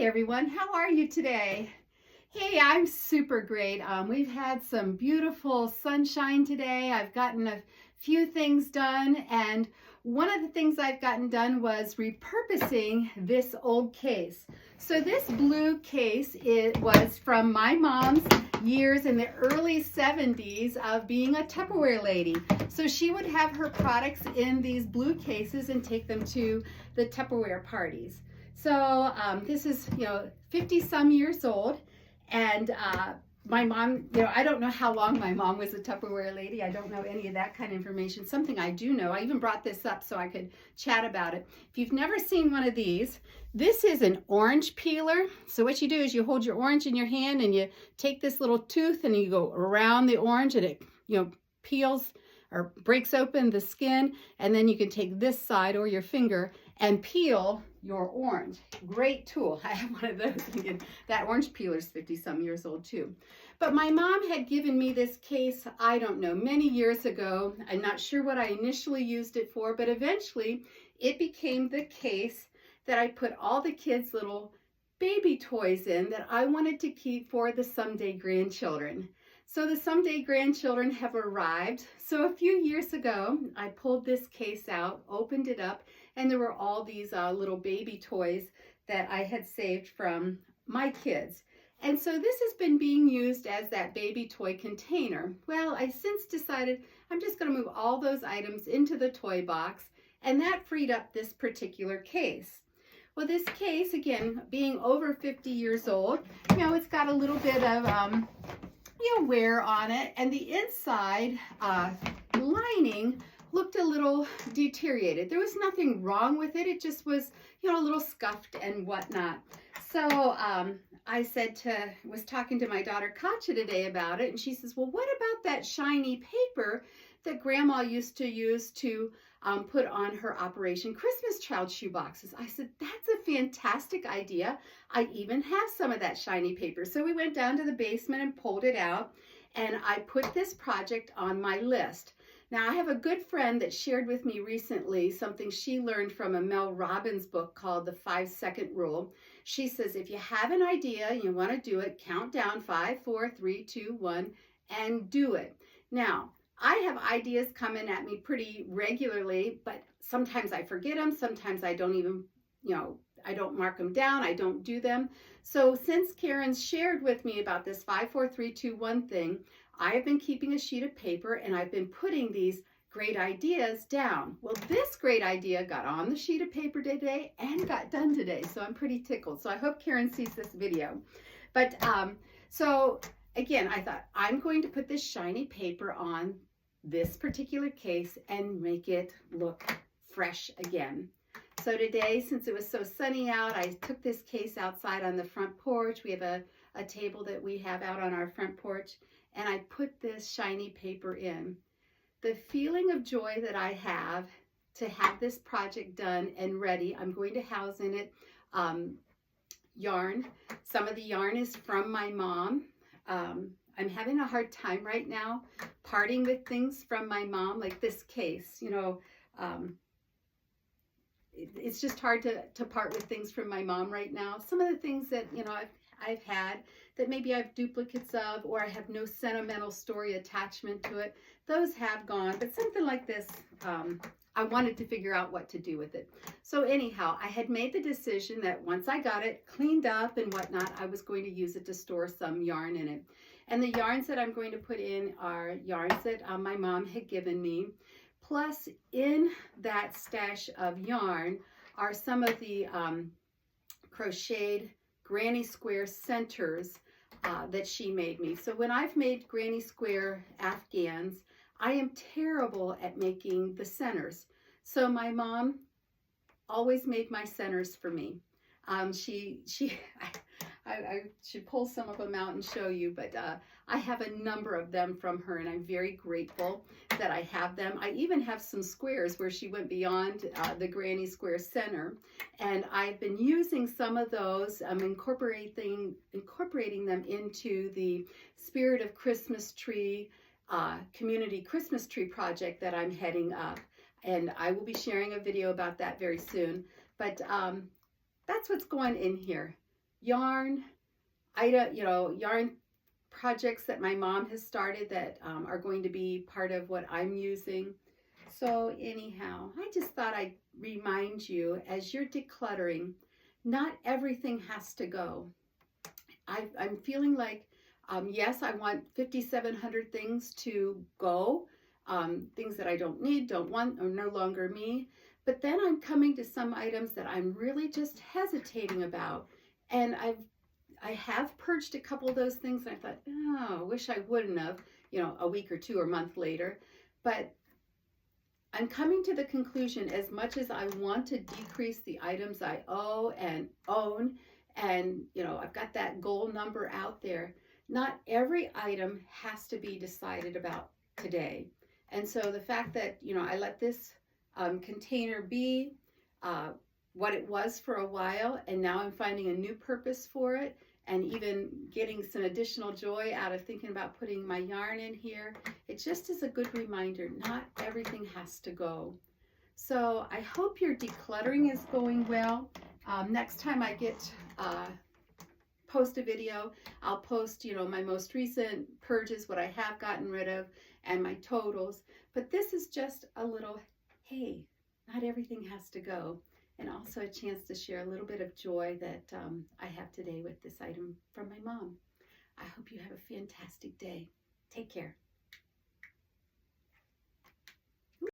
Hi everyone, how are you today? Hey, I'm super great. We've had some beautiful sunshine today. I've gotten a few things done, and one of the things I've gotten done was repurposing this old case. So this blue case, it was from my mom's years in the early 70s of being a Tupperware lady. So she would have her products in these blue cases and take them to the Tupperware parties. So this is, 50 some years old. And my mom, I don't know how long my mom was a Tupperware lady. I don't know any of that kind of information. Something I do know, I even brought this up so I could chat about it. If you've never seen one of these, this is an orange peeler. So what you do is you hold your orange in your hand and you take this little tooth and you go around the orange and it, peels or breaks open the skin, and then you can take this side or your finger and peel your orange. Great tool. I have one of those. That orange peeler is 50 some years old too. But my mom had given me this case, I don't know, many years ago. I'm not sure what I initially used it for, but eventually it became the case that I put all the kids' little baby toys in that I wanted to keep for the someday grandchildren. So the someday grandchildren have arrived. So a few years ago, I pulled this case out, opened it up, and there were all these little baby toys that I had saved from my kids. And so this has been being used as that baby toy container. Well, I since decided I'm just going to move all those items into the toy box, and that freed up this particular case. Well, this case, again, being over 50 years old, it's got a little bit of wear on it, and the inside lining looked a little deteriorated. There was nothing wrong with it. It just was, a little scuffed and whatnot. So I was talking to my daughter Katja today about it, and she says, well, what about that shiny paper that Grandma used to use to put on her Operation Christmas Child shoe boxes? I said, that's a fantastic idea. I even have some of that shiny paper. So we went down to the basement and pulled it out, and I put this project on my list. Now, I have a good friend that shared with me recently something she learned from a Mel Robbins book called The 5-Second Rule. She says, if you have an idea, you want to do it, count down 5, 4, 3, 2, 1, and do it. Now, I have ideas coming at me pretty regularly, but sometimes I forget them. Sometimes I don't even, I don't mark them down. I don't do them. So since Karen shared with me about this 5, 4, 3, 2, 1 thing, I have been keeping a sheet of paper and I've been putting these great ideas down. Well, this great idea got on the sheet of paper today and got done today. So I'm pretty tickled. So I hope Karen sees this video. But so again, I thought I'm going to put this shiny paper on this particular case and make it look fresh again. So today, since it was so sunny out, I took this case outside on the front porch. We have a table that we have out on our front porch, and I put this shiny paper in. The feeling of joy that I have to have this project done and ready, I'm going to house in it yarn. Some of the yarn is from my mom. I'm having a hard time right now parting with things from my mom, like this case. It's just hard to part with things from my mom right now. Some of the things that, I've had that maybe I have duplicates of, or I have no sentimental story attachment to it, those have gone. But something like this, I wanted to figure out what to do with it. So anyhow, I had made the decision that once I got it cleaned up and whatnot, I was going to use it to store some yarn in it. And the yarns that I'm going to put in are yarns that my mom had given me. Plus, in that stash of yarn are some of the crocheted granny square centers that she made me. So when I've made granny square afghans, I am terrible at making the centers. So my mom always made my centers for me. I should pull some of them out and show you, but I have a number of them from her, and I'm very grateful that I have them. I even have some squares where she went beyond the granny square center, and I've been using some of those, incorporating them into the Spirit of Christmas Tree community Christmas tree project that I'm heading up, and I will be sharing a video about that very soon. But that's what's going in here. yarn, yarn projects that my mom has started that are going to be part of what I'm using. So anyhow, I just thought I'd remind you as you're decluttering, not everything has to go. I'm feeling like, yes, I want 5,700 things to go, things that I don't need, don't want, or no longer me. But then I'm coming to some items that I'm really just hesitating about. And I have purged a couple of those things, and I thought, oh, I wish I wouldn't have, a week or two or month later. But I'm coming to the conclusion, as much as I want to decrease the items I owe and own, and I've got that goal number out there, not every item has to be decided about today. And so the fact that I let this container be what it was for a while, and now I'm finding a new purpose for it, and even getting some additional joy out of thinking about putting my yarn in here. It just is a good reminder, not everything has to go. So I hope your decluttering is going well. Next time I post a video, I'll post, my most recent purges, what I have gotten rid of, and my totals. But this is just a little, hey, not everything has to go. And also a chance to share a little bit of joy that I have today with this item from my mom. I hope you have a fantastic day. Take care.